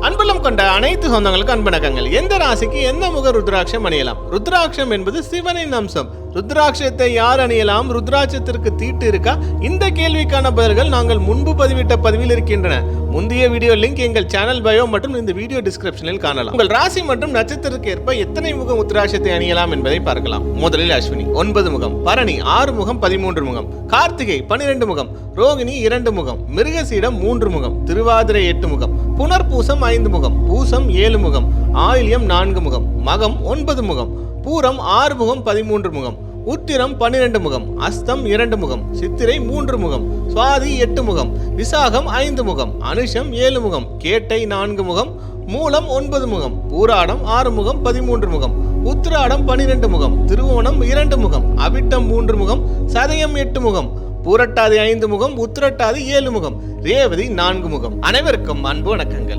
அன்புலம் கொண்ட அனைத்து சொந்தங்களுக்கு அன்பணக்கங்கள். எந்த ராசிக்கு எந்த முக ருத்ராட்சம் அணியலாம்? ருத்ராட்சம் என்பது சிவனின் அம்சம். ருத்ராட்சத்தை யார் அணியலாம்? ருத்ராட்சத்திற்கு தீட்டு இருக்கா? இந்த கேள்விக்கான பதில்கள் நாங்கள் முன்பு பதிவிட்ட பதிவில் இருக்கின்றன. முந்தைய வீடியோ லிங்க் எங்கள் சேனல் பயோ மற்றும் இந்த வீடியோ டிஸ்கிரிப்ஷனில் காணலாம். உங்கள் ராசி மற்றும் நட்சத்திரத்திற்கு ஏற்ப எத்தனை முகம் ருத்ராட்சத்தை அணியலாம் என்பதை பார்க்கலாம். முதலில் அஸ்வினி 9 முகம், பரணி 6 முகம் 13 முகம், கார்த்திகை 12 முகம், ரோகிணி 2 முகம், மிருகசீடம் 3 முகம், திருவாதிரை 8 முகம், புனர்பூசம் 5 முகம், பூசம் 7 முகம், ஆயில்யம் 4 முகம், மகம் 9 முகம், பூரம் 6 முகம் 13 முகம், உத்திரம் 12 முகம், அஸ்தம் 2 முகம், சித்திரை 3 முகம், சுவாதி 8 முகம், விசாகம் 5 முகம், அனுஷம் 7 முகம், கேட்டை 4 முகம், மூலம் 9 முகம், பூராடம் 6 முகம் 13 முகம், உத்திராடம் 12 முகம், திருவோணம் 2 முகம், அவிட்டம் 3 முகம், சதயம் 8 முகம், பூரட்டாதி 5 முகம், உத்திரட்டாதி 7 முகம், ரேவதி 4 முகம். அனைவருக்கும் அன்பு வணக்கங்கள்.